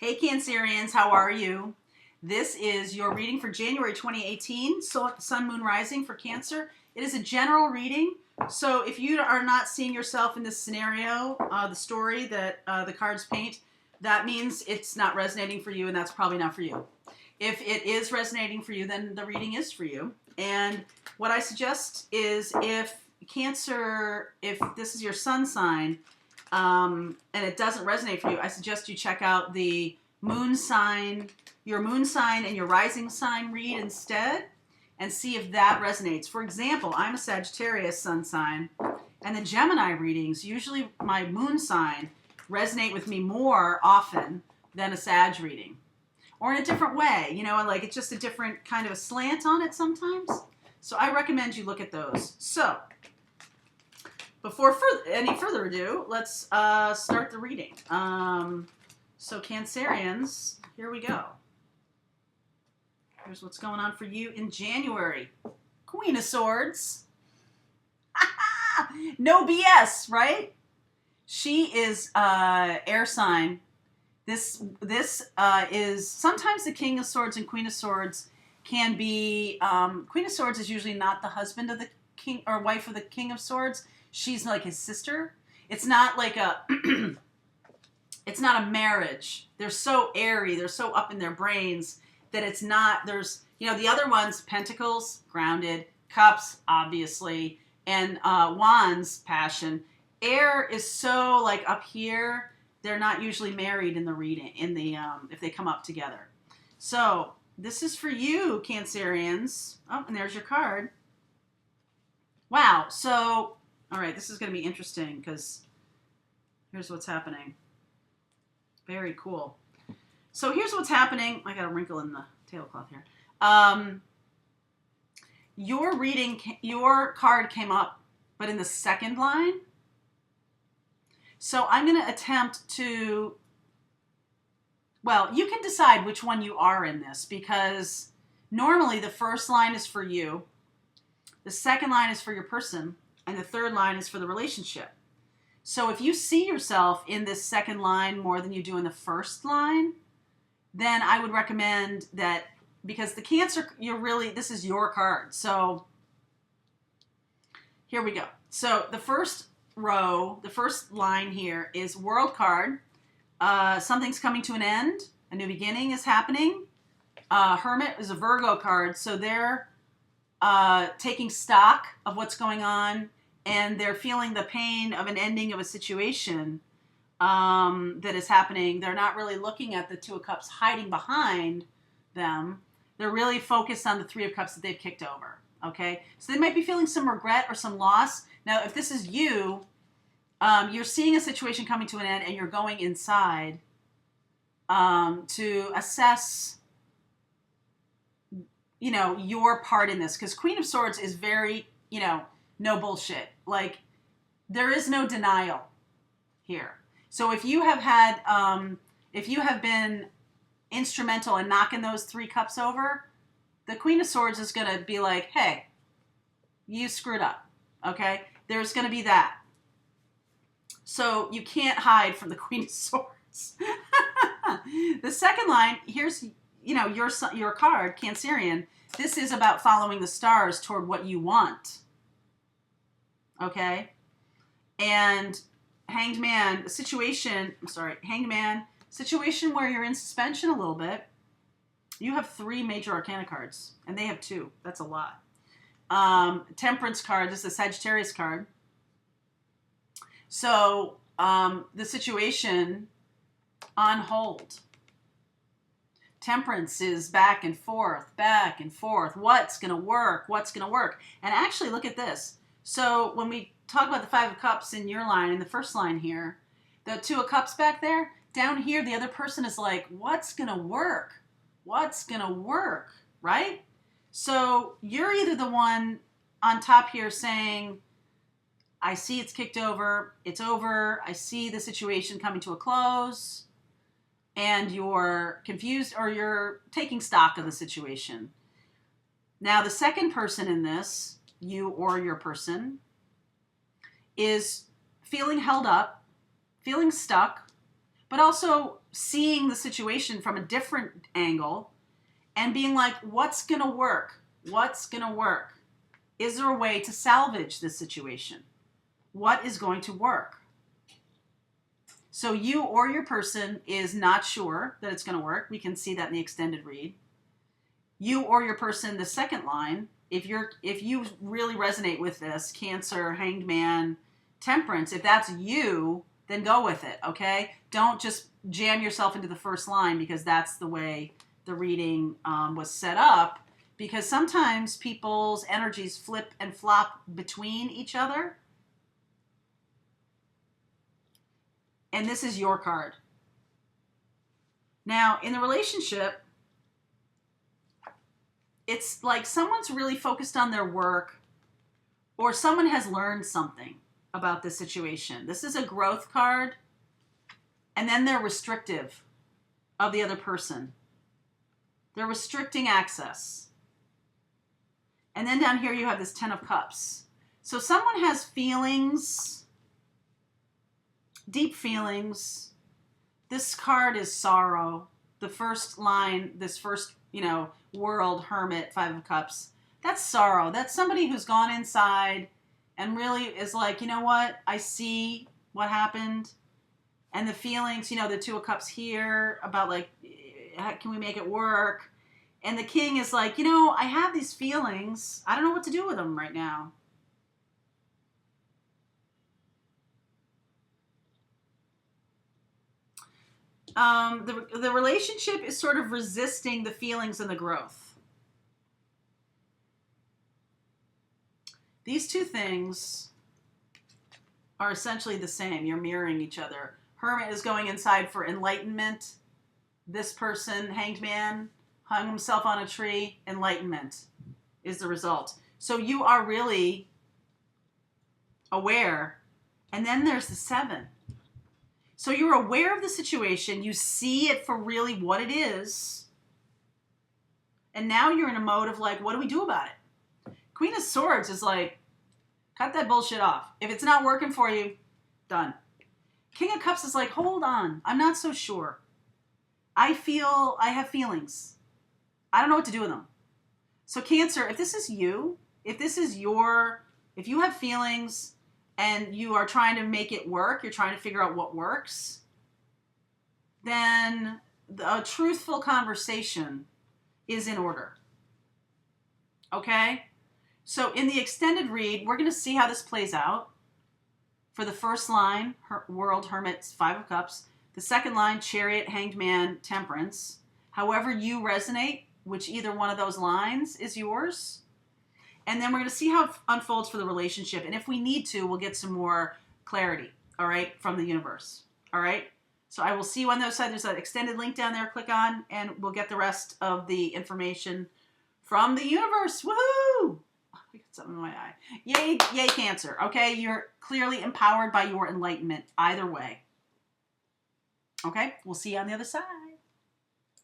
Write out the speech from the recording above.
Hey Cancerians, how are you? This is your reading for January 2018, Sun, Moon, Rising for Cancer. It is a general reading, so if you are not seeing yourself in this scenario, the story that the cards paint, that means it's not resonating for you, and that's probably not for you. If it is resonating for you, then the reading is for you. And what I suggest is if this is your sun sign, and it doesn't resonate for you, I suggest you check out the moon sign, your moon sign and your rising sign read instead, and see if that resonates. For example, I'm a Sagittarius sun sign, and the Gemini readings, usually my moon sign, resonate with me more often than a Sag reading. Or in a different way, you know, like it's just a different kind of a slant on it sometimes. So I recommend you look at those. So, before any further ado, let's start the reading. So Cancerians, here we go. Here's what's going on for you in January. Queen of Swords. No BS, right? She is air sign. This is sometimes the King of Swords and Queen of Swords can be. Queen of Swords is usually not the husband of the king or wife of the King of Swords. She's like his sister. It's not like a. It's not a marriage. They're so airy. They're so up in their brains that it's not. There's, you know, the other ones, Pentacles, grounded, Cups, obviously, and Wands, passion. Air is so like up here. They're not usually married in the reading, if they come up together. So this is for you, Cancerians. Oh, and there's your card. Wow. So, all right, this is going to be interesting because here's what's happening. Very cool. So here's what's happening. I got a wrinkle in the tablecloth here. Your card came up, but in the second line. So I'm going to attempt to, well, you can decide which one you are in this, because normally the first line is for you, the second line is for your person, and the third line is for the relationship. So if you see yourself in this second line more than you do in the first line, then I would recommend that, because the Cancer, this is your card. So here we go. So the first row, the first line here is World card. Something's coming to an end. A new beginning is happening. Hermit is a Virgo card. So they're taking stock of what's going on, and they're feeling the pain of an ending of a situation that is happening. They're not really looking at the Two of Cups hiding behind them. They're really focused on the Three of Cups that they've kicked over. Okay? So they might be feeling some regret or some loss. Now, if this is you, you're seeing a situation coming to an end and you're going inside to assess, you know, your part in this. Because Queen of Swords is very, you know, no bullshit. Like, there is no denial here. So if you have had, if you have been instrumental in knocking those Three Cups over, the Queen of Swords is going to be like, hey, you screwed up. Okay? There's going to be that. So you can't hide from the Queen of Swords. The second line, here's, you know, your card, Cancerian. This is about following the stars toward what you want. Okay? And Hanged Man, situation where you're in suspension a little bit. You have 3 major arcana cards, and they have 2. That's a lot. Temperance card, this is a Sagittarius card. So the situation on hold. Temperance is back and forth, back and forth. What's going to work? What's going to work? And actually, look at this. So when we talk about the Five of Cups in your line, in the first line here, the Two of Cups back there, down here, the other person is like, what's going to work? What's going to work, right? So you're either the one on top here saying, I see it's kicked over, it's over, I see the situation coming to a close, and you're confused, or you're taking stock of the situation. Now, the second person in this, you or your person, is feeling held up, feeling stuck, but also seeing the situation from a different angle and being like, what's going to work? What's going to work? Is there a way to salvage this situation? What is going to work? So you or your person is not sure that it's going to work. We can see that in the extended read. You or your person, the second line, if you really resonate with this, Cancer, Hanged Man, Temperance, if that's you, then go with it, okay? Don't just jam yourself into the first line because that's the way the reading was set up, because sometimes people's energies flip and flop between each other. And this is your card. Now, in the relationship, it's like someone's really focused on their work, or someone has learned something about this situation. This is a growth card, and then they're restrictive of the other person. They're restricting access. And then down here you have this Ten of Cups. So someone has feelings, deep feelings. This card is sorrow. The first line, this first, World, Hermit, Five of Cups. That's sorrow. That's somebody who's gone inside and really is like, you know what? I see what happened. And the feelings, the Two of Cups here about like, how can we make it work? And the King is like, I have these feelings. I don't know what to do with them right now. The relationship is sort of resisting the feelings and the growth. These two things are essentially the same. You're mirroring each other. Hermit is going inside for enlightenment. This person, Hanged Man, hung himself on a tree. Enlightenment is the result. So you are really aware. And then there's the Seven. So you're aware of the situation. You see it for really what it is. And now you're in a mode of like, what do we do about it? Queen of Swords is like, cut that bullshit off. If it's not working for you, done. King of Cups is like, hold on. I'm not so sure. I have feelings. I don't know what to do with them. So Cancer, if this is you, if you have feelings and you are trying to make it work, you're trying to figure out what works, then a truthful conversation is in order. Okay? So in the extended read, we're going to see how this plays out. For the first line, World, Hermit, Five of Cups. The second line, Chariot, Hanged Man, Temperance. However you resonate, which either one of those lines is yours. And then we're going to see how it unfolds for the relationship. And if we need to, we'll get some more clarity, all right, from the universe, all right? So I will see you on the other side. There's an extended link down there. Click on, and we'll get the rest of the information from the universe. Woohoo! I got something in my eye. Yay, yay, Cancer. Okay, you're clearly empowered by your enlightenment either way. Okay, we'll see you on the other side.